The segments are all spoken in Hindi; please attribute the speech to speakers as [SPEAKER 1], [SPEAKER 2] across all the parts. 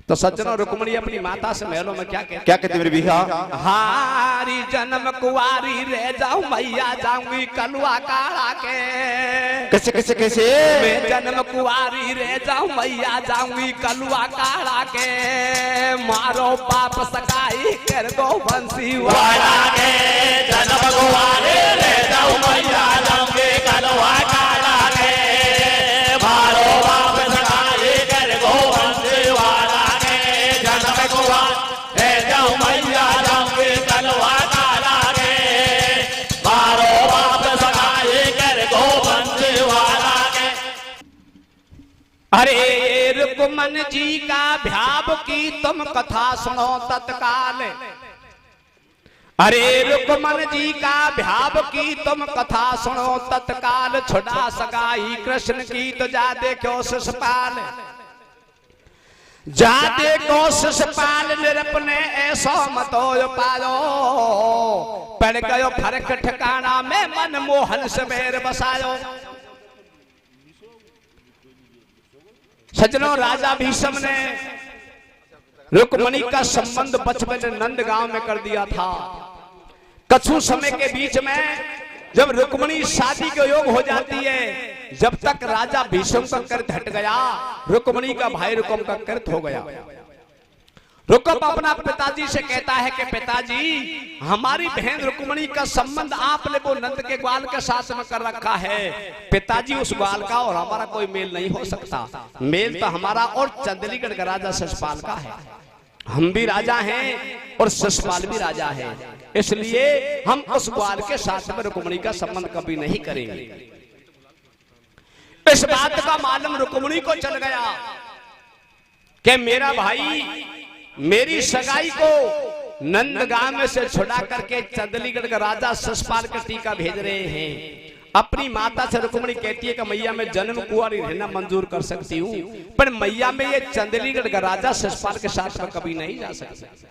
[SPEAKER 1] तो सज्जनों रुक्मणी अपनी माता से महलों में क्या
[SPEAKER 2] कहती मेरी बिहा?
[SPEAKER 1] हारी जन्म कुआरी रह जाऊं मैया जाऊंगी कलुआ काढ़ा के।
[SPEAKER 2] कैसे कैसे कैसे?
[SPEAKER 1] मैं जन्म कुआरी रह जाऊं मैया जाऊंगी कलुआ काढ़ा के। मारो बाप सगाई कर दो बंसी वाला के।
[SPEAKER 3] जन्म कुआरी रह जाऊं मैया जाऊंगी कलुआ काढ़ा के। मारो बाप सगाई कर दो बंसी वाला के। जन्म कुआरी रह जाऊं मैया जाऊंगी कलुआ काढ़ा के। मारो बाप सगाई कर दो बंसी वाला के।
[SPEAKER 1] अरे रुक्मन जी का भ्याव की तुम कथा सुनो तत्काल। अरे रुक्मन जी का भ्याव की तुम कथा सुनो तत्काल। छुड़ा सगाई कृष्ण की तो जा देखो शिषपाल। जा देखो शिषपाल निरपने ऐसो मतो पालो। पड़ गयो फर्क ठिकाना में मनमोहन सवेर बसायो। सज्जनों राजा भीष्म ने रुक्मणी का संबंध बचपन नंद गांव में कर दिया था। कछु समय के बीच में जब रुक्मणी शादी के योग हो जाती है, जब तक राजा भीष्म का कृत हट गया, रुक्मणी का भाई रुकम का कृत हो गया। रुकम अपना पिताजी से कहता है कि पिताजी हमारी बहन रुक्मणी का संबंध आपने वो नंद के ग्वाल के साथ में कर रखा है। पिताजी उस ग्वाल का और हमारा कोई मेल नहीं हो सकता। मेल तो हमारा और चंदलीगढ़ का राजा शिषपाल का है। हम भी राजा हैं और शिषपाल भी राजा है, इसलिए हम उस ग्वाल के साथ में रुक्मणी का संबंध कभी नहीं करेंगे। इस बात का मालूम रुक्मणी को चल गया कि मेरा भाई मेरी सगाई को नंदगांव में से छुड़ा करके चंदलीगढ़ का राजा शिषपाल के टीका भेज रहे हैं। अपनी माता से रुक्मणी कहती है कि मैया मैं जन्म कुंवारी रहना मंजूर कर सकती हूँ, पर मैया में ये चंदलीगढ़ का राजा शिषपाल के साथ में कभी नहीं जा सकती।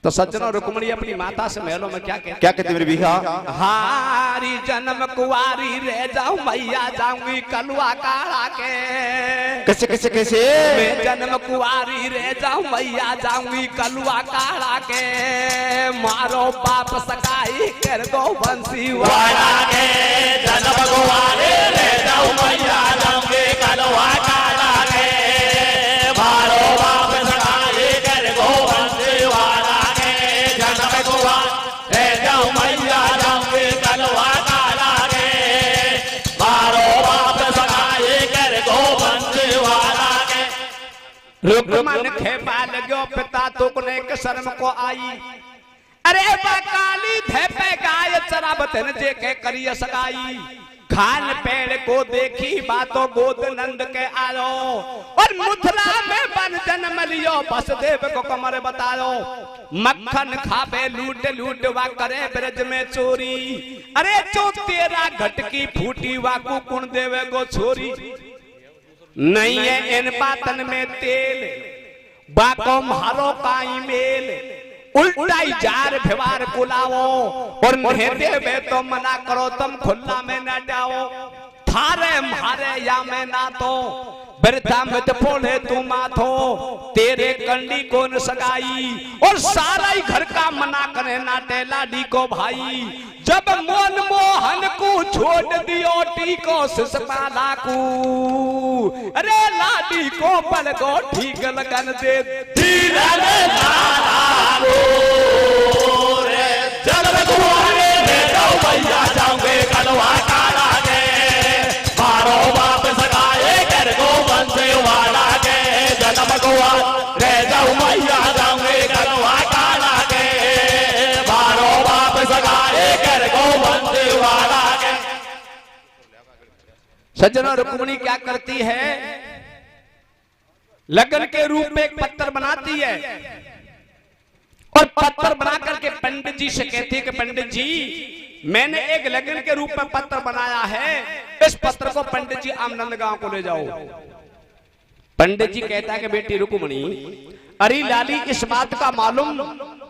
[SPEAKER 1] तो सज्जनों रुक्मणी अपनी माता से महलों में क्या कहती मेरी बिहा? हारी जन्म कुंवारी रह जाऊं मैया जाऊंगी कलुआ काढ़ा के।
[SPEAKER 2] कैसे कैसे कैसे?
[SPEAKER 1] मैं जन्म कुंवारी रह जाऊं मैया जाऊंगी कलुआ काढ़ा के। मारो बाप सगाई कर दो बंसी वाला के।
[SPEAKER 3] जन्म कुंवारी रह जाऊं मैया जाऊंगी कलुआ काढ़ा के। मारो बाप सगाई कर दो बंसी वाला के। जन्म कुंवारी रह जाऊं मैया जाऊंगी कलुआ काढ़ा के। मारो बाप सगाई कर दो बंसी वाला के।
[SPEAKER 1] रुक्मन खेपा लगो पिता तुकने के शर्म को आई। अरे काली धेपे गाय चराबतन जे के करिय सगाई। खान पेड़ को देखी बातों गोद नंद के आयो। और मुथला में बन जन्म लियो वसुदेव को कमर बतायो। मक्खन खाबे लूट लूट वा करे ब्रज में चोरी। अरे जो तेरा घटकी फूटी वा कुकुण देवे गो छोरी। नहीं है इन बातन में तेल बाको मारो काई मेल। उल्टाई जार व्यवहार बुलाओ और नहते में तो मना करो तुम खुला में न जाओ। थारे मारे या मैं ना तो बरता में तो फोड़े तू माथो। तेरे कंडी कौन सगाई और सारा ही घर का मना करे नाटे लाडी को भाई। जब मोन मोहन को छोड़ दियो टीको शिषपाला को। अरे लाडी को पल को ठीक लगन दे
[SPEAKER 3] धीरे लाला को रे। जन्म कुंवारी रह जाऊं मैया जाऊंगी कलुआ काढ़ा के। मारो बाप सगाई कर दो बंसी वाला के। जन्म कुंवारी रह जाऊं मैया जाऊंगी कलुआ काढ़ा के। मारो बाप सगाई कर दो बंसी वाला के।
[SPEAKER 1] सज्जनों रुक्मणी क्या करती है? लगन के रूप में एक पत्थर बनाती है और पत्थर बना करके पंडित जी से कहती है कि पंडित जी मैंने एक लगन के रूप में पत्थर बनाया है। इस पत्थर को पंडित जी आमनंद गांव को ले जाओ। पंडित जी कहता है कि बेटी रुक्मणी अरे लाली इस बात का मालूम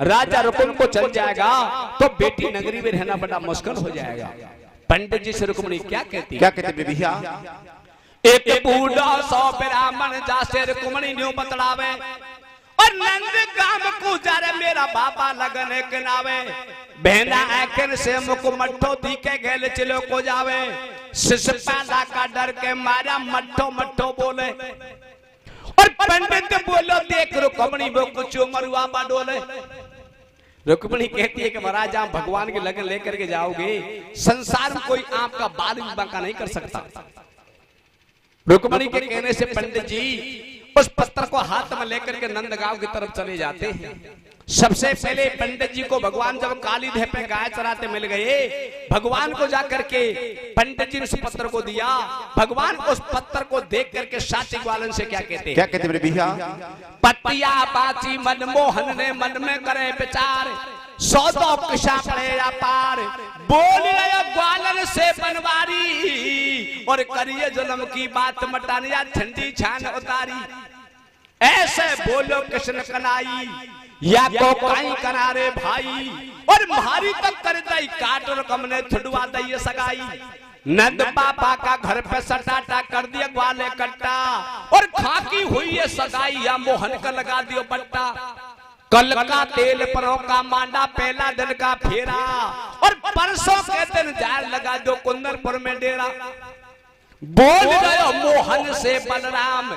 [SPEAKER 1] राजा रुकुम को चल जाएगा तो बेटी नगरी में रहना बड़ा मुश्किल हो जाएगा। पंडित जी से रुक्मणी क्या कहती भैया? एक बूढ़ा सौ ब्राह्मण जासे रुक्मणी न्यू बतलावे। और नंद गाम को जारे मेरा बाबा लगन एक नावे बहना आखिर से मुख मट्ठो दिखे गेल चलो को जावे शिशुपाला का डर के मारा मट्ठो मट्ठो बोले और पंडित बोलो देख रुक्मणी वो कुछ मरुआ बाडोले। रुक्मणी कहती है कि महाराज आप भगवान की लगन लेकर के जाओगे संसार में कोई आपका बाल भी बांका नहीं कर सकता। रुक्मणी के कहने से पंडित जी उस पत्थर को हाथ में लेकर के नंदगांव की तरफ चले जाते हैं। सबसे पहले पंडित जी को भगवान जब काली धे पे गाय चराते मिल गए भगवान को जाकर के पंडित जी ने उस पत्थर को दिया। भगवान उस पत्थर को देख करके साची ग्वालन से क्या कहते हैं?
[SPEAKER 2] क्या कहते मेरे भैया?
[SPEAKER 1] पतिया बाची मनमोहन ने मन में करे विचार सौदो किशा पड़े पार बोल ग्वालन से बनवारी और करिए जन्म की बात मटानिया ठंडी छान उतारी। ऐसे बोलो कृष्ण कनाई या को काई करारे भाई और मारी तक कर दई काट रकम ने छुड़वा दई सगाई। नंद पापा का घर पे सटाटा कर दिया ग्वाले कट्टा और खाकी हुई है सगाई या मोहन का लगा दियो पट्टा। कल का तेल परों का मांडा पहला दिन का फेरा और परसों के दिन जाल लगा दो कुंदनपुर में डेरा। बोल गयो मोहन से बलराम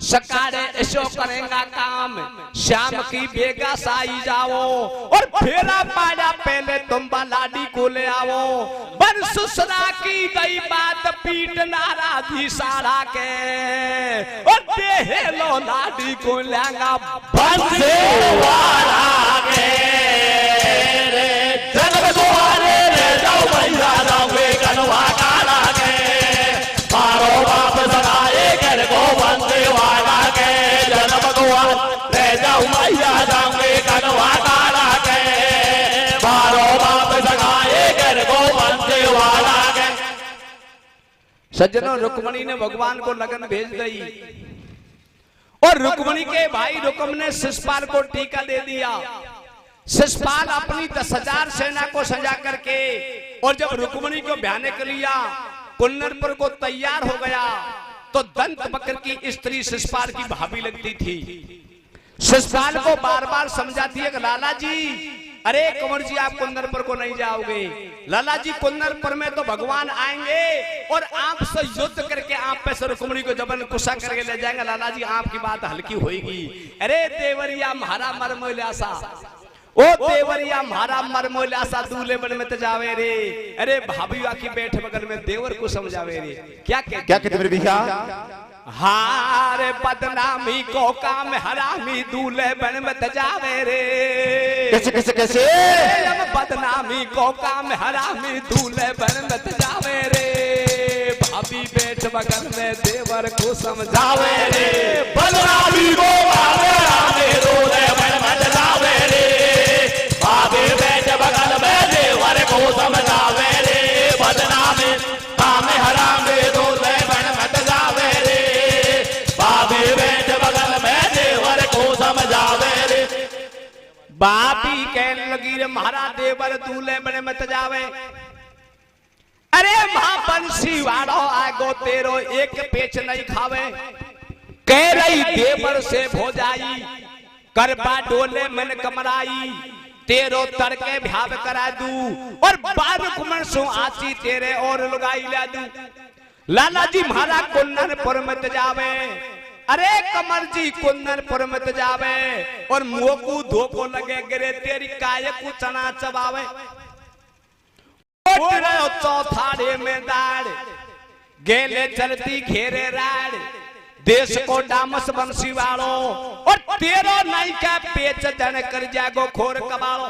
[SPEAKER 1] सकारे ऐसो करेगा काम श्याम की बेगा साई जाओ और फेरा पाया पहले तुम लाडी को ले आओ। बन सुसरा की गई बात पीट नाराजी सारा के और देहे लो लाडी को लेगा
[SPEAKER 3] बंसे वाला के रे जन्म द्वारे रे जाओ भैया जाओगे कनवा काला के मारो बाप सगाए घर को बंसे वाला के जन्म द्वार रे जाओ भैया जाओगे कनवा काला के मारो बाप सगाए घर को बंसे वाला के।
[SPEAKER 1] सज्जनों रुक्मणी ने भगवान को लगन भेज दी और रुक्मणी के भाई रुक्म ने शिशुपाल को टीका दे दिया। शिशुपाल अपनी 10,000 सेना को सजा करके और जब रुक्मणी को ब्याने के लिया कुन्नरपुर को तैयार हो गया तो दंत बकर की स्त्री शिशुपाल की भाभी लगती थी। शिशुपाल को बार बार समझाती है कि लाला जी अरे कंवर जी आप कुंदनपुर को नहीं जाओगे। लाला जी कुंदनपुर में तो भगवान आएंगे और आपसे युद्ध करके आप पे से रुक्मणी को जबन गुस्सा करके ले जाएंगे। लाला जी आपकी बात हल्की होगी। अरे देवरिया म्हारा मरमोल्यासा ओ देवरिया म्हारा मरमोल्यासा दूल्हे बन में जावे रे। अरे भाभी की बैठ बगल में देवर को समझावे रे। क्या
[SPEAKER 2] कहते मेरे भैया?
[SPEAKER 1] हारे बदनामी को काम हरामी दूल्हे बन मत जावे रे।
[SPEAKER 2] कैसे कैसे कैसे?
[SPEAKER 1] बदनामी को काम हरामी दूल्हे बन मत जावे रे। भाभी बैठ बगल में देवर को समझावे रे।
[SPEAKER 3] बदनामी को काम हरामी दूल्हे बन मत जावे रे। भाभी बैठ बगल में देवर को समझावे रे। बदनामी काम हरामी दूल्हे बन मत जावे रे। भाभी बैठ बगल में देवर को समझावे रे।
[SPEAKER 1] बापी कहने लगी रे महारा देवर दूल्हे बने मत जावे। अरे मां बंसी वाड़ो आगो तेरो एक पेच नहीं खावे। कह रही देवर से भोजाई करबा डोले मन कमराई तेरो तड़के भाव करा दू और बारुक मन सो आची तेरे और लुगाई ला दू। लाला जी महारा कुंदनपुर मत जावे। अरे कमर जी कुंदनपुर मत जावे और मुंह को धोको लगे गिरे तेरी काय को चना चबावे। चौथाड़े में दाड़ गेले चलती घेरे राड़ देश को डामस बंसी वालो और तेरो नहीं का पेच जन कर जागो खोर कबालो।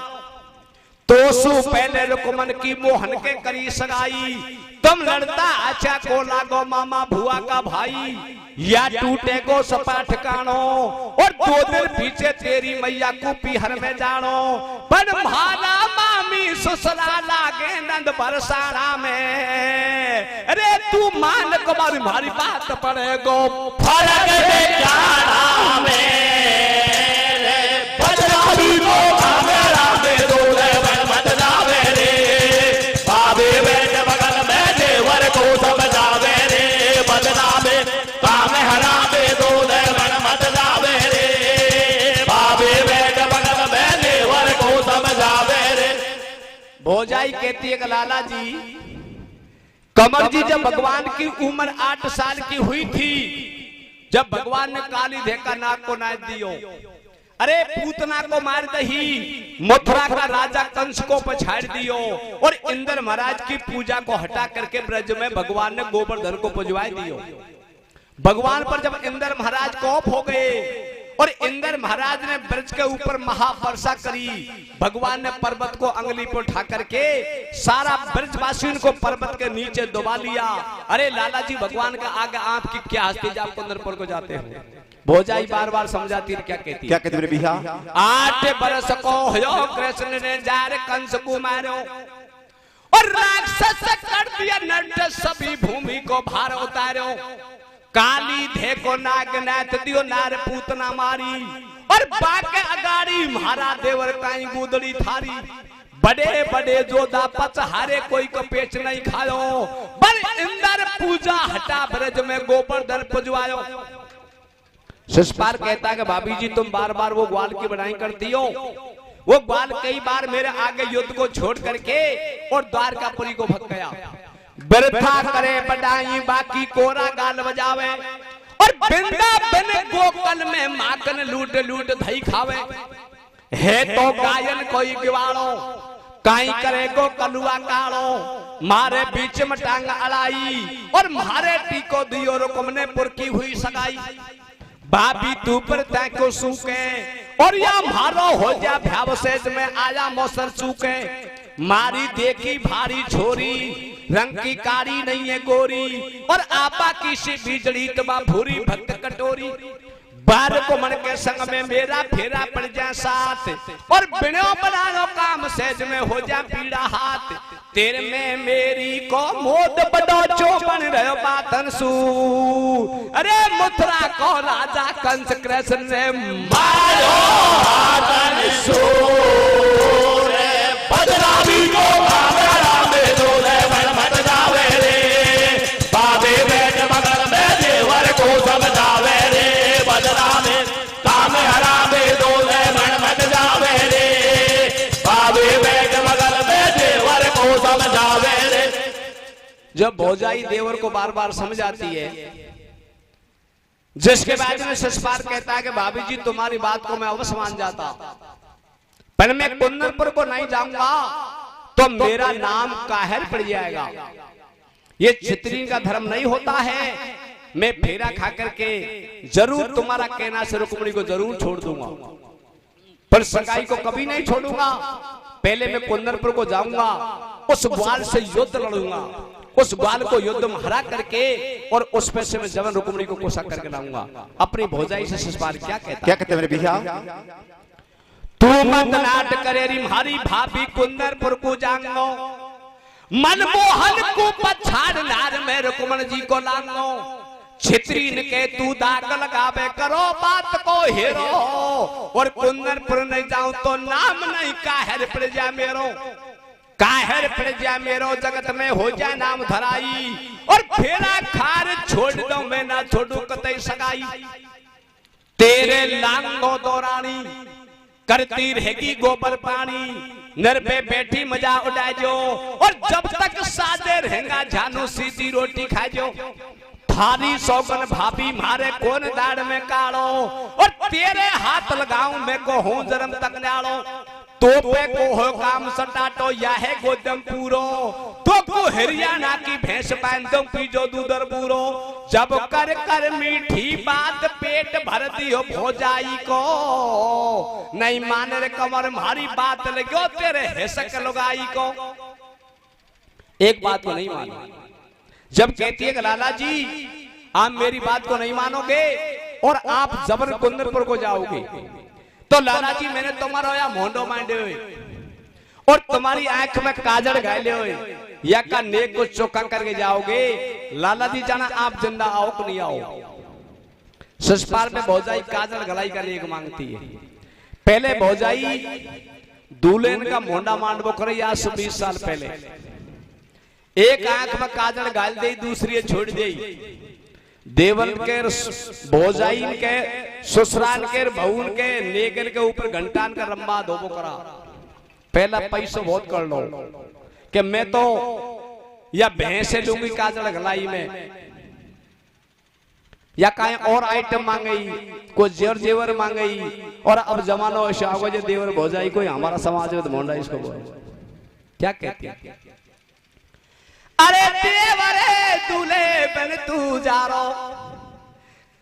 [SPEAKER 1] तो सु पहले रुक्मन की मोहन के करी सगाई तुम लड़ता अच्छा को लागो मामा भुआ का भाई या टूटे को सपाट कानो और 2 दिन पीछे तेरी मैया को पीहर में जानो। पर भाला मामी ससुरा लागे नंद बरसाना में। अरे तू मान को मारी बात पड़ेगो
[SPEAKER 3] फरक बेचारा में बदनामी को कामेरा में दूल्हे बन मत जावे रे। भाभी बैठ बगल में देवर को समझावे रे। बदनामी काम हरामे दूल्हे बन मत जावे रे।
[SPEAKER 1] भौजाई कहती है कि लाला जी, कमर जी जब भगवान की उम्र 8 साल की हुई थी, जब भगवान ने काली धेका नाग को नाच दियो, अरे पूतना को मार दही, मथुरा का राजा कंस को पछाड़ दियो और इंद्र महाराज की पूजा को हटा करके ब्रज में भगवान ने गोवर्धन को पुजवा दियो। भगवान पर जब इंद्र महाराज कोप हो गए और इंद्र महाराज ने ब्रज के ऊपर महावर्षा करी, भगवान ने पर्वत को अंगली पर उठा करके सारा ब्रजवासियों को पर्वत के नीचे दबा लिया। अरे लाला जी, भगवान का आगे आपकी क्या हस्ती जब कुंदरपुर को जाते हो? भौजाई बार बार समझाती है, क्या कहती
[SPEAKER 2] क्या कहते मेरे भैया?
[SPEAKER 1] 8 बरस को हो कृष्ण ने जार कंस को मारो और राक्षस कर दिया नट, सभी भूमि को भार उतारो, काली धेको नाग नाथ दियो, नार पूतना मारी और बाके अगाड़ी महारा देवर काई गुदड़ी थारी, बड़े बड़े जोधा पच हारे कोई को पेच नहीं खायो, पर इंद्र पूजा हटा ब्रज में गोवर्धन पुजवायो। शिषपाल कहता है कि भाभी जी, तुम बार बार वो ग्वाल की बनाई करती हो, वो ग्वाल कई बार मेरे आगे युद्ध को छोड़ करके और द्वारकापुरी को भग गया, व्यर्था करे बड़ाई बाकी कोरा गाल बजावे और वृंदावन गोकुल में माखन लूट लूट दही खावे, है तो गायन कोई गिवाड़ो, काई करे गो कलुआ काड़ो, मारे बीच में टांग अड़ाई और मारे टीको दियो रुकम ने पुरकी हुई सगाई, भाभी तू पर को सूखे और या मारो हो जा भ्यावशेष में आया मौसर चूके, मारी देखी भारी छोरी रंग की कारी नहीं है गोरी और आपा की सी बिजली तबा भूरी भक्त कटोरी, बार को मन के संग में मेरा फेरा पड़ जा साथ और बिनो बनानो काम सहज में हो जा पीड़ा हाथ, तेरे में मेरी को मोद बड़ो चौबन रहो बातन सू, अरे मथुरा को राजा कंस कृष्ण ने मारो बातन सू,
[SPEAKER 3] बदनामी को बाबरा में डोले मन मत जावे रे, बाबे बैठ बगल में देवर को समझावे रे, बदनामी काम हरा में डोले मन मत जावे रे, बाबे बैठ बगल में देवर को समझावे रे।
[SPEAKER 1] जब भौजाई देवर को बार बार समझाती है, जिसके बाद में शिषपाल कहता है कि भाभी जी, तुम्हारी बात को मैं अवश्य मान जाता, पर मैं कुंदनपुर को नहीं जाऊंगा तो मेरा नाम काहर पड़ जाएगा, ये छितरी का धर्म नहीं होता है, मैं फेरा खा करके जरूर तुम्हारा कहना से रुक्मिणी को जरूर छोड़ दूंगा, पर सगाई को कभी नहीं छोड़ूंगा, पहले मैं कुंदनपुर को जाऊंगा, उस ग्वाल से युद्ध लड़ूंगा, उस ग्वाल को युद्ध में हरा करके और उस पैसे में जवन रुक्मिणी को कोसा करके लाऊंगा। अपनी भौजाई से शिषपाल क्या कहते
[SPEAKER 2] मेरे भैया?
[SPEAKER 1] तू मत नाट करे री मारी भाभी कुंदनपुर को जांगो, मनमोहन को पछाड़ नार में रुक्मण जी को लांगो, छितरीन के तू दाग लगावे करो बात को हेरो और कुंदनपुर नहीं जाऊं तो नाम नहीं काहर पड़ जा मेरो, काहर पड़ जा मेरो जगत में हो जा नाम धराई और फेरा खार छोड़ दो मैं ना छोड़ू कतई सगाई, तेरे लांगो दौरानी करती रहेगी गोबर पानी, नर पे बैठी मजा उड़ाजो और जब तक सादे रहेगा जानू सीधी रोटी खाजो, थारी सौगन भाभी मारे कौन दाड़ में काड़ो और तेरे हाथ लगाऊं मैं को हूं जन्म तक न्याड़ो, तो पे को हो काम सटाटो या है गोदम पूरो, तो को हरियाणा की भैंस बांधो पीजो दूधर पूरो, जब कर कर मीठी बात पेट भर दियो भौजाई को, नहीं मान रे कमर मारी बात लगो तेरे हेसक लुगाई को। एक बात को नहीं मानी, जब कहती है कि लाला जी आप मेरी बात को नहीं मानोगे और आप जबर कुंदनपुर को जाओगे, तो लाला जी मैंने तुम्हारा या मोंडो मांडे हुए और तुम्हारी आंख में काजल गायले हुए या का नेक को चौका करके जाओगे, लाला जी जाना आप जिंदा आओ कि नहीं आओ। शिषपाल में भौजाई काजल गलाई का नेक मांगती है, पहले भौजाई दूल्हन का मोंडा मांडवो करे आज से 20 साल पहले, एक आंख में काजल गाल दे दूसरी छोड़ दे, देवन के भौजाई के ससुराल के बहुन के नेगन के ऊपर घंटान का रंबा धोबो करा, पहला पैसों बहुत कर लो कि मैं तो या भैंस लूंगी काजल गलाई में, या कहीं और आइटम मांगई, कोई जेवर मांगई, और अब जमाना ऐसा आ गया जो देवर भौजाई कोई हमारा समाज में तो मोंडा इसको बोल क्या कहते हैं। अरे देवरे दूल्हे बन तू जा रो,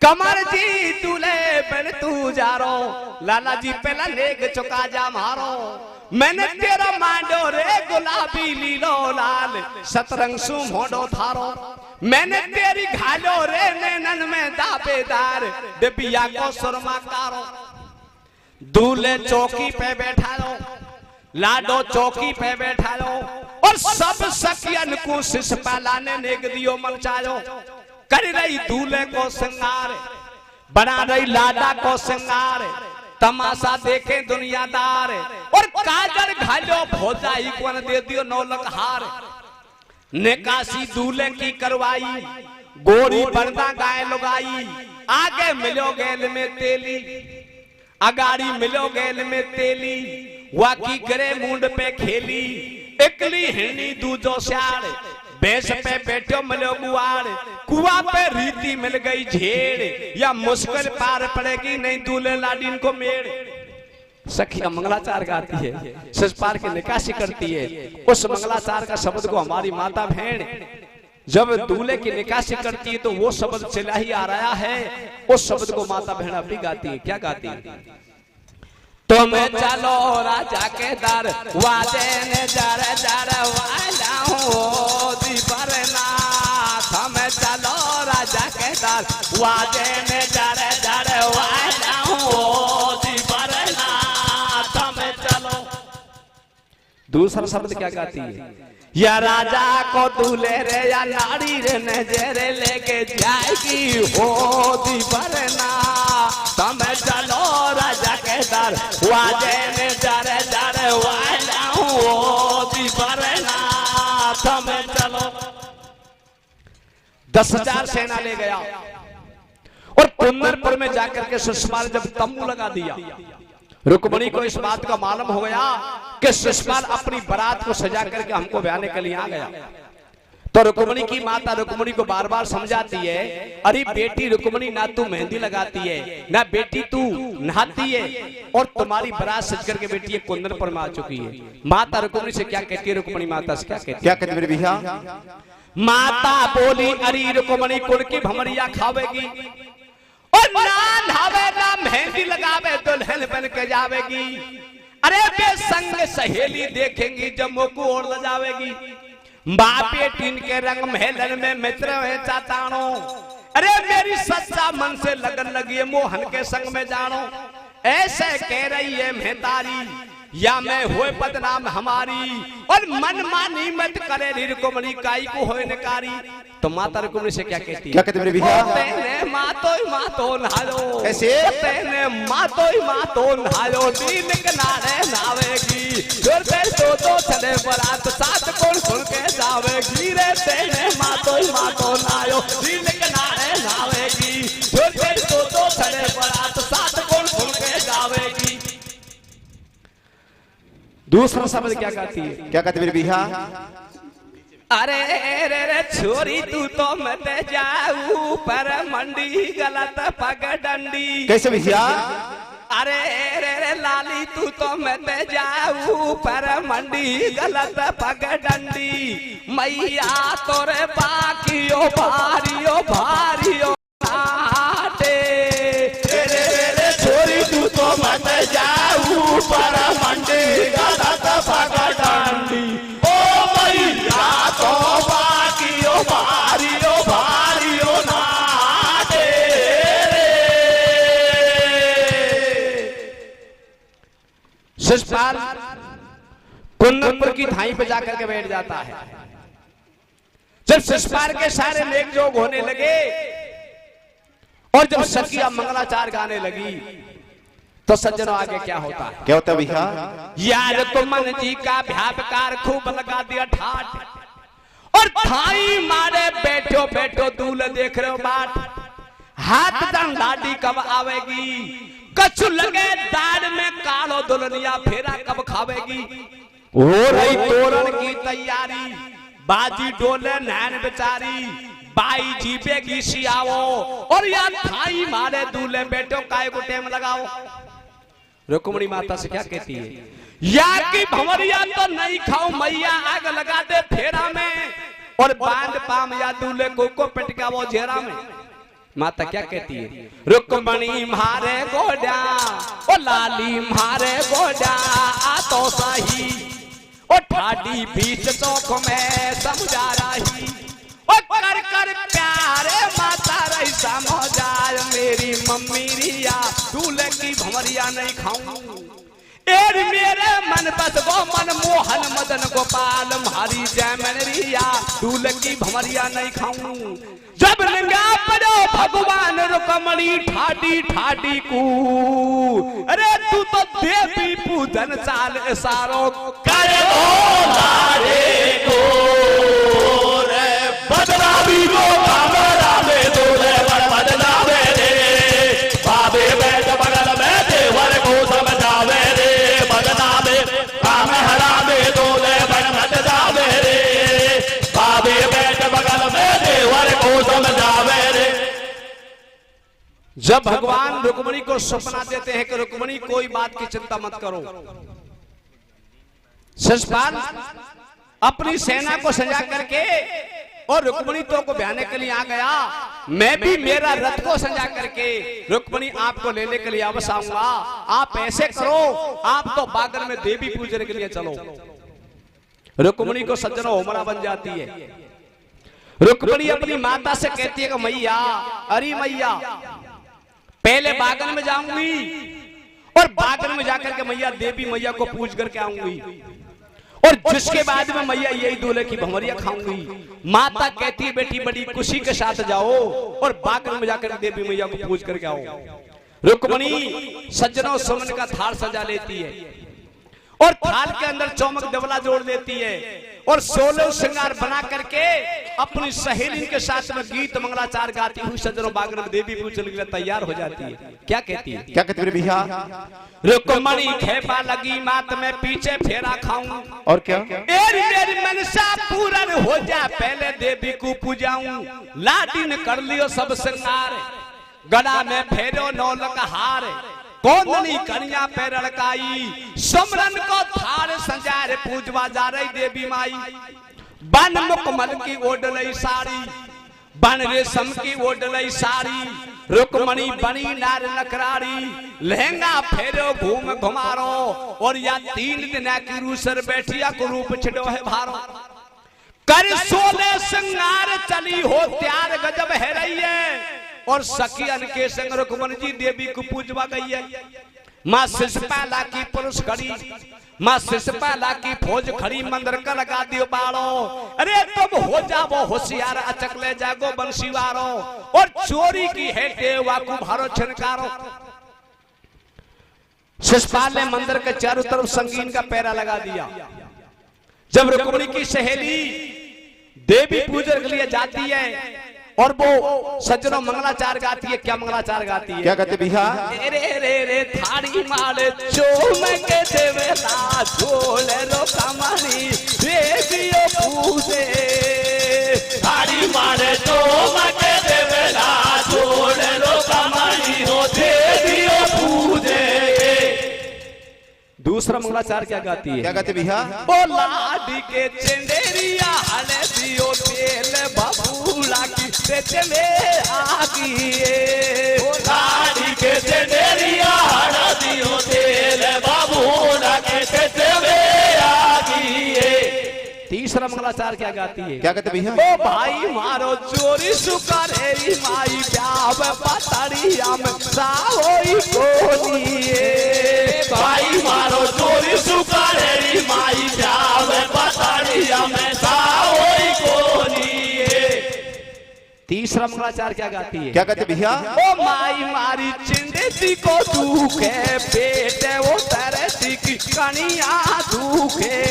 [SPEAKER 1] कमर जी दूल्हे बन तू जा रो, लाला जी पहला नेक चुका जा मारो, मैंने तेरा मांडो रे गुलाबी लीलो लाल, सतरंग सु मोडो थारो, मैंने तेरी घालो रे नैनन में दाबेदार, डिबिया को सुरमा कारो, दूल्हे चौकी पे बैठा लो, लाडो चौकी पे बैठा लो, और सब सखियन को शिशपाला ने नेक दियो मचायो, कर रही दूल्हे को श्रृंगार, बना रही लाडा को श्रृंगार, तमाशा देखे दुनियादार, और काजल घालो भौजाई को दे दियो 9 लाख हार, निकासी दूल्हे की करवाई, गोरी बरदा गाय लगाई, आगे मिलो गैल में तेली, अगाड़ी मिलो गैल में तेली, वाकी करे मुंड पे खेली, एकली हिरनी दूजो श्यार, भैंस पे बैठो मिलो गुआर, कुआ पे रीति मिल गई झेड़, या मुश्किल पार पड़ेगी नहीं दूल्हे लाडीन को मेड़। सखिया मंगलाचार गाती है, शिशपाल की निकासी करती है, उस मंगलाचार का शब्द को हमारी माता बहन जब दूल्हे की निकासी करती है तो वो शब्द चला ही आ रहा है, उस शब्द को माता बहन अपनी गाती है। क्या गाती है? तुम चलो राजा के दर वाजे ने जर जर वाला हो दीपरना, हम चलो राजा के दर वाजे ने जर जर वाला हो दीपरना, हम चलो। दूसरा शब्द क्या गाती है? या राजा को दूल्हे रे या नारी रे नजरे लेके जाएगी हो दीपरना, तुम चलो राजा के दर वाजे ने जरे जरे वाला हो दीपरना, तुम चलो। 10,000 सेना ले गया और कुंदनपुर में जाकर के शिशपाल जब तंबू लगा दिया, रुक्मणी को इस बात का मालूम हो गया कि शिशपाल अपनी बारात को सजा करके हमको ब्याने के लिए आ गया। तो रुक्मणी की माता रुक्मणी को बार बार समझाती है, अरे बेटी रुक्मणी ना तू मेहंदी लगाती है, ना बेटी तू नहाती है, और तुम्हारी बारात सज करके बेटी ये कुंदनपुर में आ चुकी है। माता रुक्मणी से क्या कहती है? रुक्मणी माता से क्या कहती
[SPEAKER 2] है मेरे भैया?
[SPEAKER 1] माता बोली, अरे रुक्मणी कुल की भमरिया खावेगी, और ना नहावे ना मेहंदी लगावे दुल्हन बन के जावेगी, अरे बेसंग सहेली देखेंगी जब मुंह ओढ़ ल जावेगी, बाप बेटी के रंग महलन में मित्र है चातानो, अरे मेरी सच्चा मन से लगन लगी है मोहन के संग में जानो, ऐसे कह रही है महतारी या मैं होए बदनाम हमारी, और मन मानी मत करे रुक्मणी काई को होए नकारी। तो माता रुक्मणी से क्या कहती है?
[SPEAKER 2] क्या कहती है मेरे भैया?
[SPEAKER 1] तेने मातो नहालो,
[SPEAKER 2] कैसे?
[SPEAKER 1] तेने मातो नहालो, दीन किनारे नावेगी, फिर तो चले बरात साथ कौन सुन के जावेगी रे, तेने मातो नहालो, दीन किनारे नावेगी, फिर तो चले बरात साथ कौन सुन के जावेगी। दूसरा शब्द क्या कहती है?
[SPEAKER 2] क्या कहती है मेरे भैया?
[SPEAKER 1] अरे रे रे छोरी तू तो मत जाऊ पर मंडी गलत पगडंडी।
[SPEAKER 2] कैसे भैया?
[SPEAKER 1] अरे रे रे लाली तू तो मत जाऊ पर मंडी गलत पगडंडी, मैया तोरे बाकियो भारियो नाटे, रे रे छोरी तू तो मत जाऊ पर मंडी गलत पगडंडी, ओ मैया तो बाकियो भारियो नाटे रे। शिशपाल कुंदनपुर की धाई पे जाकर के बैठ जाता है। जब शिशपाल के सारे नेक जोग होने लगे और जब सखिया मंगलाचार गाने लगी तो सज्जनों आगे क्या होता है?
[SPEAKER 2] क्या होता है भैया?
[SPEAKER 1] यार तुमन जी का भ्यापकार खूब लगा दिया ठाठ, और थाई मारे बैठो दूल्हे देख रहे हो बाट, हाथ लाडी कब आवेगी, कछु लगे दाड़ में कालो दुल्हनिया फेरा कब खावेगी। हो रही तोरण की तैयारी, बाजी डोले नैन बेचारी, बाई जीपेगी सियाओ और या थाई मारे दूल्हे बेटो काय को टेम लगाओ। रुक्मिणी माता से क्या कहती है, या की भंवरिया तो नहीं खाओ मैया आग लगा दे फेरा में, और बांध पाम या दूल्हे को पिटका वो जेरा में। माता क्या कहती है, रुक्मिणी मारे गोडा ओ लाली मारे गोडा आ तो सही, ओ ठाडी बीच चौक में समझा रही, ओ कर कर प्यारे माता रही समझाए, मेरी मम्मी रिया दूल्हे की भंवरिया नहीं खाऊं। एर मेरे मन बस गो मन मोहन मदन गोपाल, मारी जैमन रिया दूल्हे की भंवरिया नहीं खाऊं। जब लिंगा पड़ो भगवान रुक्मिणी ठाडी ठाडी कू, अरे तू तो देवी पूजन चाल सारो
[SPEAKER 3] करे ओ लारे को रे बदनामी को कामरा में दूल्हे पर बदनामे रे, बाबे बैठ बगल में देवर को समझावे रे, बदनामे काम हरामे दूल्हे पर बदनामे रे, बाबे बैठ बगल में देवर को समझावे रे।
[SPEAKER 1] जब भगवान रुक्मिणी को सपना देते हैं कि रुक्मिणी कोई बात की चिंता मत करो, शिशुपाल अपनी सेना को सजा करके और रुक्मिणी तो को ब्याने के लिए आ गया, मैं भी मेरा रथ को सजा करके रुक्मिणी आपको लेने के लिए अवश्य आऊंगा। आप ऐसे करो, आप तो बागर में देवी पूजने के लिए चलो। रुक्मिणी को सज्जनों उमरा बन जाती है। रुक्मिणी अपनी माता से कहती है कि मैया, अरे मैया पहले बागन में जाऊंगी और बागन में जाकर के मैया देवी मैया को पूज करके आऊंगी, और जिसके बाद में मैया यही दूल्हे की भंवरिया खाऊंगी। माता कहती है बेटी बड़ी खुशी के साथ जाओ और बागन में जाकर देवी मैया को पूज करके आओ। रुक्मिणी सज्जनों सोने का थाल सजा लेती है और थाल के अंदर चौमक दवला जोड़ देती है और 16 श्रृंगार बना करके अपनी सहेली के साथ में गीत मंगलाचार गाती हुई सज्जनों बागन में देवी पूजन के लिए तैयार हो जाती है। क्या कहती है,
[SPEAKER 2] क्या कहते भैया,
[SPEAKER 1] रुक्मिणी खेपा लगी मात में पीछे फेरा खाऊं,
[SPEAKER 2] और क्या,
[SPEAKER 1] मेरी मनसा पूरन हो जा पहले देवी को पूजाऊं। लाडीन कर लियो सब श्रृंगार, गला में फेरो नौलक हार, कोंदनी कन्या पे लड़काई, समरन को थार संजार पूजवा जा रही देवी माई। बन मुकमल की ओढ़लई साड़ी, बन रेशम की ओढ़लई साड़ी, रुक्मिणी बनी नार नकरारी, लहंगा फेरो घूम घुमारो, और या 3 दिन की रूसर बैठिया को रूप छिड़ो है भारो। कर 16 श्रृंगार चली हो त्यार गजब है रही है, और सखियन के संग रुक्मिणी जी देवी को पूजवा गई है। माँ शिशुपाला की पुरुष खड़ी, माँ शिशुपाला की फौज खड़ी, मंदिर का लगा दियो बाड़ो, अरे तुम हो जाओ होशियार अचक ले जागो बंशीवारो, और चोरी की है टेवा को भारो छिनकारो। शिशुपाल ने मंदिर के चारों तरफ संगीन का पैरा लगा दिया। जब रुक्मिणी की सहेली देवी पूजन के लिए जाती है और वो सज्जनों मंगलाचार गाती है, क्या मंगलाचार गाती है,
[SPEAKER 2] क्या कहते भैया,
[SPEAKER 1] रे रे रे थाड़ी मारे चोम के देवेला झोले रो कमानी देवियो पूजे,
[SPEAKER 3] थाड़ी मारे चोम के देवेला झोले रो कमानी हो देवियो पूजे।
[SPEAKER 1] दूसरा मंगलाचार क्या गाती है,
[SPEAKER 2] क्या कहते भैया,
[SPEAKER 1] ओ लाडी के चंदेरिया हले दियो तेल बबूला की चले आगी,
[SPEAKER 3] ओ लाडी के चंदेरिया हले दियो तेल बबूला के चले आगी।
[SPEAKER 1] तीसरा मंगलाचार क्या गाती है,
[SPEAKER 2] क्या कहते भैया,
[SPEAKER 1] ओ भाई मारो चोरी सुकरे माई प्याव पतड़िया में साहोई कोनी,
[SPEAKER 3] भाई मारो चोरी सुकरे माई प्याव पतड़िया में साहोई कोनी।
[SPEAKER 1] तीसरा मंगलाचार क्या गाती है,
[SPEAKER 2] क्या कहते भैया,
[SPEAKER 1] ओ माई मारी चिंदी को दुखे बेटे वो तरसी की कनिया दुखे,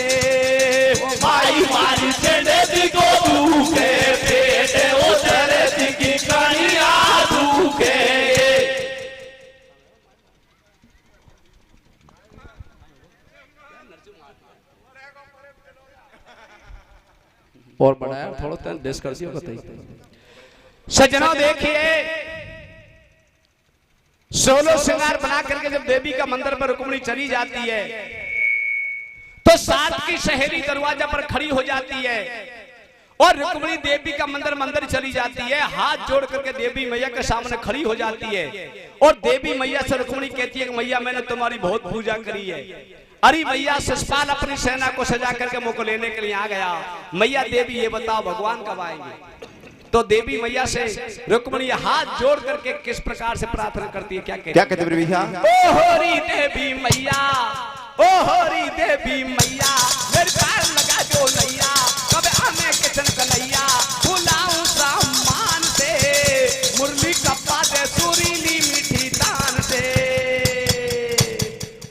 [SPEAKER 3] माई मारी चिंदी को दुखे बेटे वो तरसी की कनिया दुखे।
[SPEAKER 1] और बढ़ाया थोड़ा तो देश कर दियो बताइए। सज्जनों देखिए 16 श्रृंगार बना करके जब देवी का मंदिर पर रुक्मिणी चली जाती है तो साथ की सहेली दरवाजा पर खड़ी हो जाती है और रुक्मिणी देवी का मंदिर चली जाती है, हाथ जोड़ करके देवी मैया के सामने खड़ी हो जाती है और देवी मैया से रुक्मिणी कहती है कि मैया मैंने तुम्हारी बहुत पूजा करी है। अरे मैया शिशुपाल अपनी सेना को सजा करके मुझको लेने के लिए आ गया। मैया देवी ये बताओ भगवान कब आएंगे? तो देवी मैया से रुक्मिणी हाथ जोड़ करके किस प्रकार से प्रार्थना करती है, क्या
[SPEAKER 2] कहते मेरे भैया?
[SPEAKER 1] ओ होरी देवी मैया, ओ होरी देवी मैया, मेरे पैर लगा जो नैया, कब आने किचन कन्हैया, बुलाऊं सम्मान से, मुरली कप्पा दे सुरीली मीठी तान से।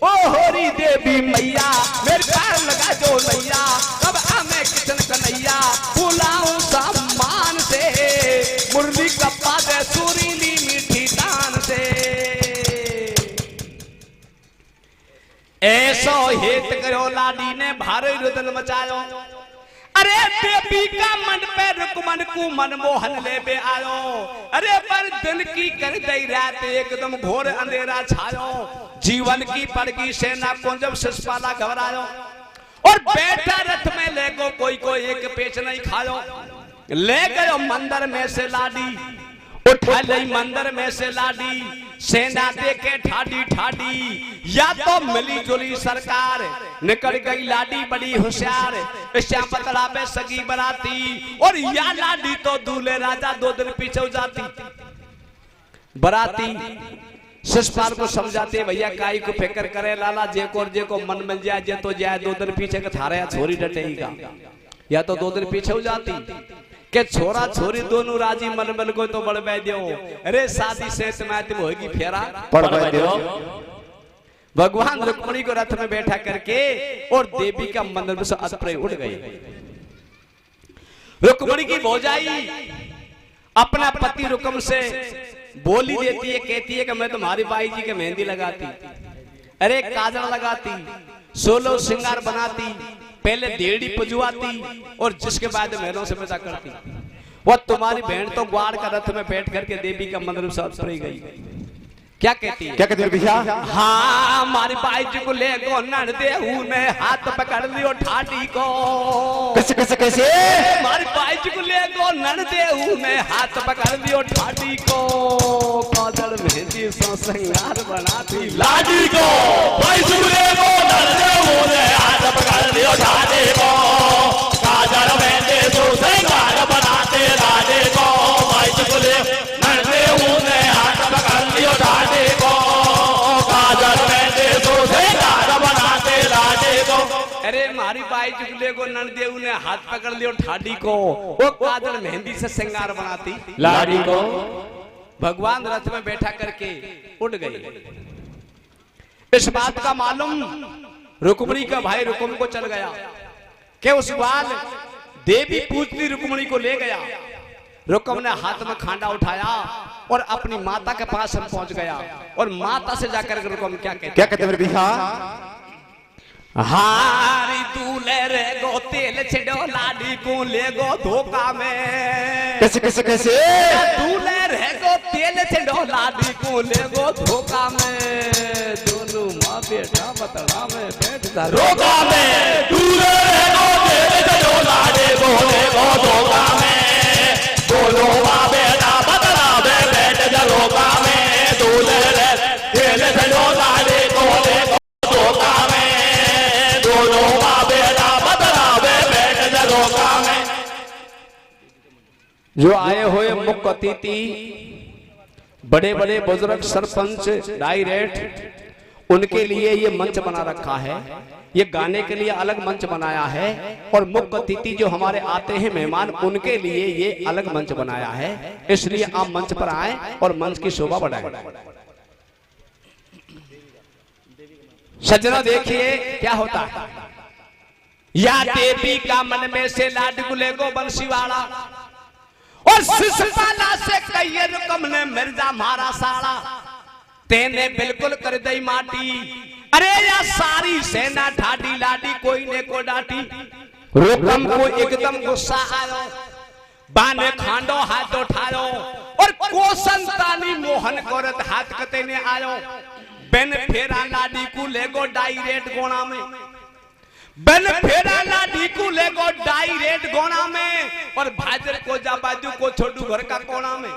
[SPEAKER 1] ओ होरी देवी मैया, मेरे पैर लगा जो नैया, कब आने किचन कन्हैया, बुलाऊं सम्मान से, मुरली कप्पा दे सुरीली मीठी तान से। ऐसो हेत करो लाडी ने भारी रुदन मचायो, अरे देवी का मन पे रुक्मन को मनमोहन ले बे आयो। अरे पर दिन की कर दई रात एकदम घोर अंधेरा छायो, जीवन की पड़गी सेना को जब शिशुपाला घबरायो और बैठा रथ में ले गो कोई एक पेच नहीं खायो। ले गयो मंदिर में से लाडी, उठा लई मंदिर में से लाडी, सेना देखे ठाडी ठाडी, या तो मिली जुली सरकार, निकल गई लाडी बड़ी होशियार, श्याम पतड़ा पे सगी बराती और या लाडी तो दूल्हे राजा 2 दिन पीछे हो जाती। बराती शिशुपाल को समझाते भैया काई को फिक्र करे लाला, जे को मन में जाए जे तो जाए, 2 दिन पीछे के थारे छोरी डटेगा, या तो 2 दिन पीछे हो जाती के छोरा छोरी दोनों राजी मन को तो बढ़ दो। अरे शादी से तुम होगी फेरा
[SPEAKER 2] पढ़ दो।
[SPEAKER 1] भगवान रुक्मिणी को रथ में बैठा करके और देवी का मंदिर से अस्त्र उड़ गई। रुक्मिणी की भौजाई अपना पति रुक्म से बोली देती है, कहती है कि मैं तुम्हारी बाई जी के मेहंदी लगाती, अरे काजल लगाती, 16 श्रृंगार बनाती, पहले देड़ी पुजवाती और जिसके बाद महलों से विदा करती। वो तुम्हारी बहन तो ग्वाड़ का रथ में बैठ करके देवी का मंदिर से अस्त्र गई। क्या कहती है?
[SPEAKER 2] क्या कहते भैया?
[SPEAKER 1] हाँ हमारी बाई जी को ले गो नन देहू ने हाथ पकड़ लियो ठाडी को।
[SPEAKER 2] कैसे?
[SPEAKER 1] हमारी बाई जी को ले गो नन देहू ने हाथ पकड़ लियो ठाडी को, काजल मेहंदी सो श्रृंगार बनाती
[SPEAKER 3] लाडी को। बाई जी को ले गो नन देहू ने हाथ पकड़ लियो ठाडी को, काजल मेहंदी सो श्रृंगार बनाते लाडी को। बाई जी को ले नन देहू ने हाथ पकड़ लियो ठाडी को, काजल मेहंदी सो श्रृंगार बनाते लाडी को।
[SPEAKER 1] अरे हमारी बाई जुगले को ननदेव ने हाथ पकड़ लियो ठाडी को, वो काजल मेहंदी से श्रृंगार बनाती
[SPEAKER 3] लाडी को।
[SPEAKER 1] भगवान रथ में बैठा करके उड़ गई। इस बात का मालूम रुक्मिणी का भाई रुक्म को चल गया कि उस बार देवी पूजनी रुक्मिणी को ले गया। रुक्म ने हाथ में खांडा उठाया और अपनी माता के पास हम पहुंच गया और माता से जाकर रुक्म क्या कहते
[SPEAKER 2] मेरे भैया?
[SPEAKER 1] हारी दूल्हे रे गो तेल छिड़ो लाडी को ले गो धोखा में।
[SPEAKER 2] कैसे?
[SPEAKER 1] दूल्हे रे गो तेल छिड़ो लाडी को ले गो धोखा में, दोनों माँ बेटा बतड़ा में बैठ जा
[SPEAKER 3] रोका में। दूल्हे रे गो तेल छिड़ो लाडी को ले गो धोखा में, दोनों माँ बेटा बतड़ा में बैठ जा रोका में। दूल्हे रे तेल छिड़ो लाडी को ले गो धोखा में, दोनों माँ बेटा बतड़ा में बैठ जा रोका में।
[SPEAKER 1] जो आए हुए मुख्य अतिथि बड़े बड़े बुजुर्ग सरपंच डायरेक्ट, उनके लिए ये मंच बना रखा है, ये गाने के लिए अलग मंच बनाया है और मुख्य अतिथि जो हमारे आते हैं मेहमान उनके लिए ये अलग मंच बनाया है। इसलिए आप मंच पर आए और मंच की शोभा बढ़ाएं। सज्जनों देखिए क्या होता है, या देवी का मन में से लाडगुले को बंसीवाड़ा और शिशुपाला से कई रुक्म ने मिर्जा मारा साड़ा, तेने बिल्कुल कर दई माटी। अरे या सारी सेना ठाडी लाडी कोई ने को डाटी, रुकम को एकदम गुस्सा आयो, बाने खांडो हाथ उठायो और कोसंतानी मोहन कोरत हाथ कते ने आयो। बेन फेरा लाडी को लेगो डायरेक्ट गोणा में, बेन फेरा लाडी को लेगो डायरेक्ट गोणा में और भाजर को जा बाजू को छोड़ू घर का कोना में।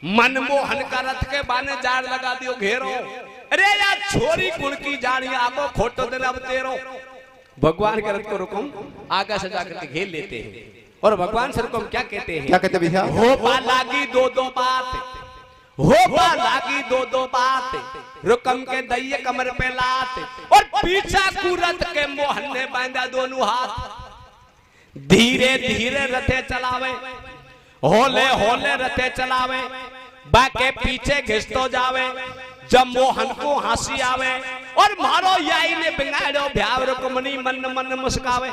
[SPEAKER 1] मनमोहन का रथ के बाने जाड़ लगा दियो घेरो। अरे यार छोरी कुल की जाड़ी आगो खोटो दिन अब तेरो। भगवान के रथ को रुकम आगा से जाकर घेर लेते हैं और भगवान से रुकम क्या कहते हैं?
[SPEAKER 2] क्या कहते भैया?
[SPEAKER 1] हो पा लागी दो दो बात, हो पा लागी दो दो बात, रुकम के दैये कमर पे लात और पीछा कुरत के मोहन ने बांधा दोनों हाथ। धीरे धीरे रथे चलावे, होले होले रथे चलावे, बाके पीछे घिसतो जावे। जब मोहन को हंसी आवे और मारो याई ने बिगाड़ो भ्याव, रुकमणी मन मन मुस्कावे।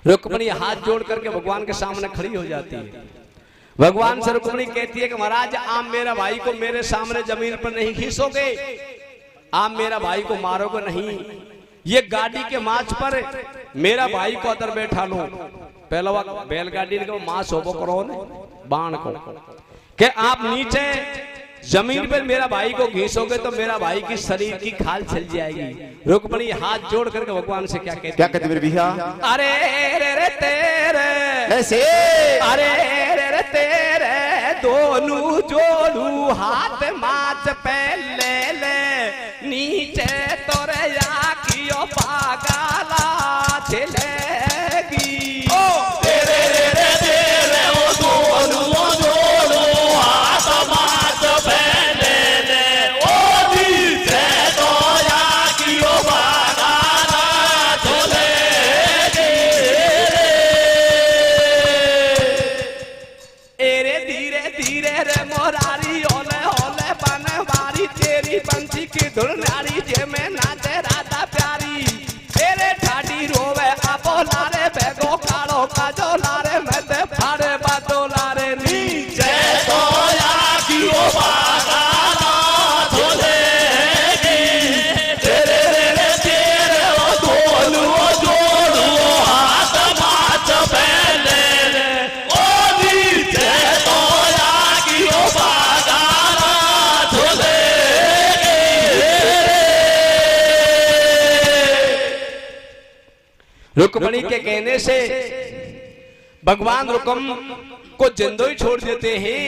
[SPEAKER 1] रुकमणी हाथ जोड़ करके भगवान के सामने खड़ी हो जाती है। भगवान से रुकमणी कहती है कि महाराज आप मेरा भाई को मेरे सामने जमीन पर नहीं खींचोगे, आप मेरा भाई को मारोगे नहीं। ये गाड़ी के माच पर मेरा भाई को अंदर बैठा लो। पहला वक्त बैलगाड़ी को मांस होबो करो ने बाण को कि आप नीचे जमीन पर मेरा भाई को घीसोगे तो मेरा भाई की शरीर की खाल चल जाएगी। रुकमणी हाथ जोड़ करके भगवान से क्या कहते
[SPEAKER 2] मेरे भैया?
[SPEAKER 1] अरे रे रे तेरे
[SPEAKER 2] कैसे?
[SPEAKER 1] अरे रे रे तेरे दोनों जोड़ू हाथ माच पे ले ले, नीचे तोरे आखियों पागला चलेगी।
[SPEAKER 3] तेरे रे रे तेरे ओ दोनों जोड़ू हाथ माच पे ले ले, ओ नीचे तो आखियों पागला चलेगी।
[SPEAKER 1] एरे धीरे धीरे रे मोरारी ओले ओले बनवारी, तेरी बंसी की धुन नारी जे में नाचे राधा प्यारी। तेरे ठाडी रोवे आपो लारे बेगो कालो काजो लारे मैं ते फाड़े बातो लारे नीचे
[SPEAKER 3] तो आखियों पागला चलेगी। तेरे रे रे तेरे ओ दोनों जोड़ू हाथ माच पे ले ले, ओ नीचे तो आखियों पागला चलेगी।
[SPEAKER 1] रुकमणी के कहने से भगवान रुकम को जिंदो ही छोड़ देते हैं।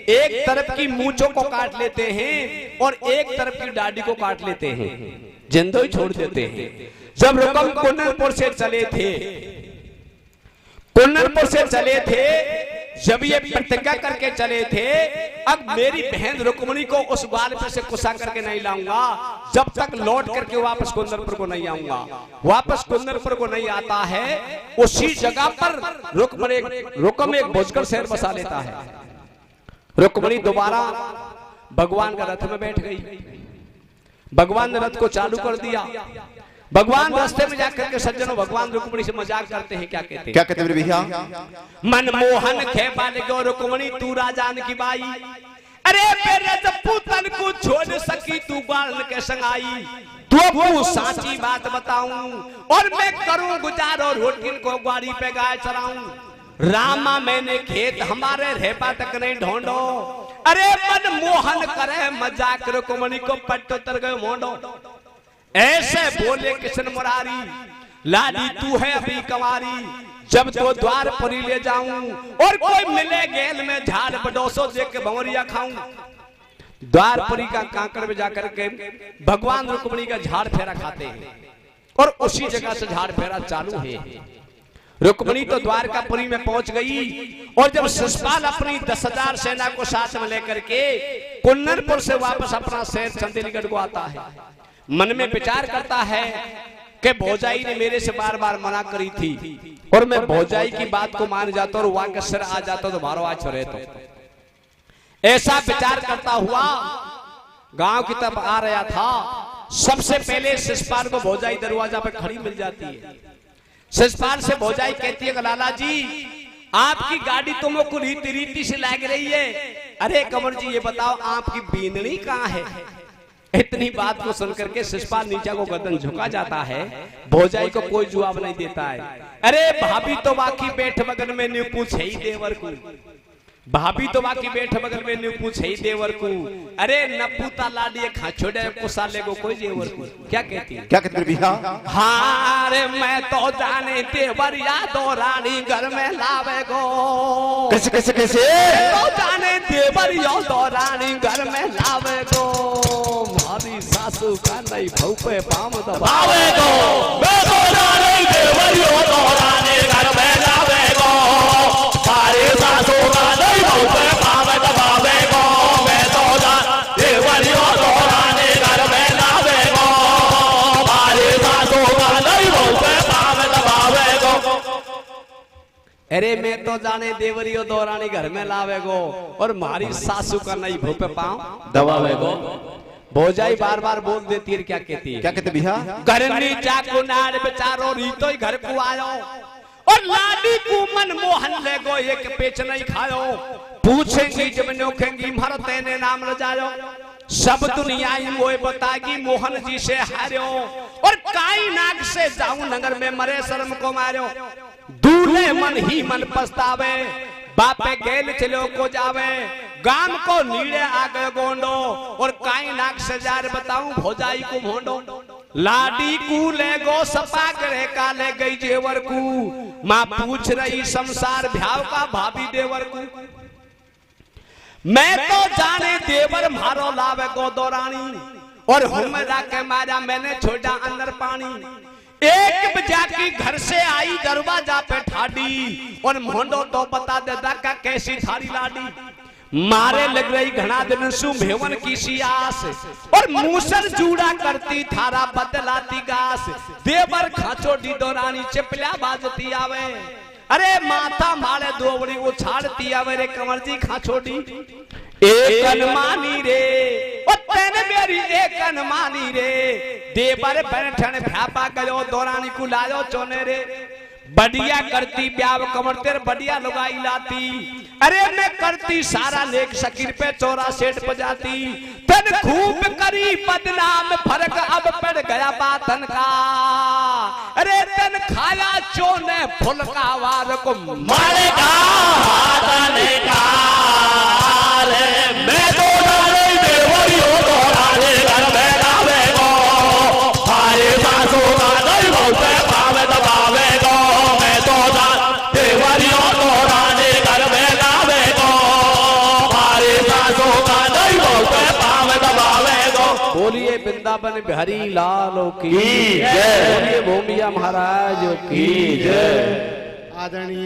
[SPEAKER 1] एक तरफ की मूंछों को काट लेते हैं और एक तरफ की दाढ़ी को काट लेते हैं, जिंदो ही छोड़ देते हैं। जब रुकम कुन्नरपुर से चले थे, कुन्नरपुर से चले थे, जब ये प्रतिज्ञा करके चले थे अब मेरी बहन रुकमणी को उस बाल पे से कुसा करके नहीं लाऊंगा जब तक लौट करके वापस कुन्नरपुर को नहीं आऊंगा। वापस कुन्नरपुर को नहीं आता है, उसी जगह पर रुकम एक भोजकर शहर बसा लेता है। रुकमणी दोबारा भगवान का रथ में बैठ गई। भगवान ने रथ को चालू कर दिया। भगवान रास्ते में जाकर के सज्जनों भगवान रुकमणी से मजाक करते हैं। क्या कहते हैं?
[SPEAKER 2] क्या कहते मेरे भैया?
[SPEAKER 1] मनमोहन खेपाल गो रुकमणी तू राजान की बाई, अरे मेरे पूतन को छोड़ सकी तू बालन के संगाई। तू साची बात बताऊं और मैं करूं गुजारो रोटिन को ग्वारी पे गाय चराऊं। रामा मैंने खेत हमारे रेपा तक नहीं ढूंढो, अरे मनमोहन करे मजाक रुकमणी को पट्ट उतर गए मोंडो। ऐसे बोले किशन मुरारी, लाडी तू है अभी कंवारी, जब तो द्वार परी ले जाऊं और कोई मिले गेल में झाड़ बडोसो देख के भंवरिया खाऊं। द्वार परी का कांकड़ में जाकर के भगवान रुकमणी का झाड़ फेरा खाते हैं और उसी जगह से झाड़ फेरा चालू है। रुकमणी तो द्वारकापुरी में पहुंच गई और जब शिशुपाल अपनी 10,000 सेना को साथ में लेकर के कुन्नरपुर से वापस अपना शहर चंडीगढ़ को आता है, मन में विचार करता है कि भौजाई ने मेरे से बार बार मना करी थी और मैं भौजाई की बात को मान जाता और वहां का सिर आ जाता तो मारो आज रहे। तो ऐसा विचार करता हुआ गांव की तरफ आ रहा था। सबसे पहले शिशुपाल को भौजाई दरवाजा पर खड़ी मिल जाती है। शिशुपाल से भौजाई कहती है लाला जी आपकी गाड़ी तुमको रीति रीति से लाग रही है। अरे कंवर जी ये बताओ आपकी बींदनी कहाँ है? इतनी बात को सुनकर के शिषपाल नीचा को गर्दन झुका जाता है। भौजाई को कोई जवाब नहीं देता है। अरे भाभी तो बाकी बैठ बगल में न्यू पूछे ही देवर को, भाभी तो बाकी बैठ बगल में न्यू पूछे ही देवर को। अरे नपूता लाडिए खा छोड़े कुसाले को कोई जेवर को क्या कहती है?
[SPEAKER 2] क्या कहते भैया?
[SPEAKER 1] हाँ रे मैं तो जाने देवर या दो रानी घर में लावे गो।
[SPEAKER 2] कैसे कैसे कैसे?
[SPEAKER 1] तो जाने देवर या दो रानी घर में लावे गो। हमारी सासू का नहीं भौ पे पाम दबावे
[SPEAKER 3] गो। मैं तो जाने देवर यो दो रानी घर में लावे गो। हमारी सासू का नहीं भौ पे पाम दबावे गो। मैं तो जाने देवर यो दो रानी घर में लावे गो। हमारी सासू का नहीं भौ पे पाम दबावे गो।
[SPEAKER 1] अरे मैं तो जाने देवरियो दो रानी घर में लावे गो और मारी सासू का नहीं भौ पे पाँव
[SPEAKER 2] दबावे गो।
[SPEAKER 1] भौजाई बार बार बोल देती है। क्या कहती है?
[SPEAKER 2] क्या कहते भैया?
[SPEAKER 1] करनी चाकू नार बेचारो रीतो ही घर को आयो और लाडी को मन मोहन ले गो एक पेच नहीं खायो। पूछेंगी जब नोखेंगी मरते ने नाम रजायो। सब दुनिया ही वो बताएगी मोहन जी से हारो और काई नाग से जाऊं नगर में मरे शर्म को मारो। दूल्हे मन ही मन पछतावे बापे गेल चलो को जावे। गाम को नीड़े आ गए गोंडो और काई नाक से जार बताऊं भौजाई को भोंडो। लाडी को ले गो सपा करे का ले गई जेवर को। माँ पूछ रही संसार भ्याव का भाभी देवर को। मैं तो जाने देवर मारो लावे गो दो रानी और हम के मारा मैंने छोड़ा अंदर पानी। एक बजा की घर से आई दरवाजा पे ठाडी और मोंडो तो बता दे का कैसी थारी लाडी। मारे लग रही घना दिन सु भेवन की सियास और मूसर जूड़ा करती थारा बदलाती गास। देवर खाचो डी दो रानी चिपलिया बाजती आवे। अरे माथा मारे दोवड़ी उछाड़ती आवे रे कंवर जी खाचोडी। एक अनमानी रे ओ तेने मेरी एक अनमानी रे। देवर बैठन भ्यापा गयो दो रानी को लायो चोने रे। बढ़िया करती ब्याव कमर तेर बढ़िया लुगाई लाती। अरे मैं करती सारा लेख शकीर पे चोरा सेठ बजाती। तन खूब करी बदनाम फर्क अब पड़ गया बातन का। अरे तन खाया चोने फुलका वार को
[SPEAKER 3] मारेगा हाथने का। मैं तो जाने देवरियो दो रानी घर में लावे गो। हमारी सासू का नहीं भौ पे पाँव दबावे गो। मैं तो जाने देवरियो दो रानी घर में लावे गो। हमारी सासू का नहीं भौ पे पाँव दबावे गो।
[SPEAKER 1] बोलिए वृंदावन बिहारी लाल की
[SPEAKER 2] जय।
[SPEAKER 1] बोलिए भूमिया महाराज की जय।
[SPEAKER 4] आदरणीय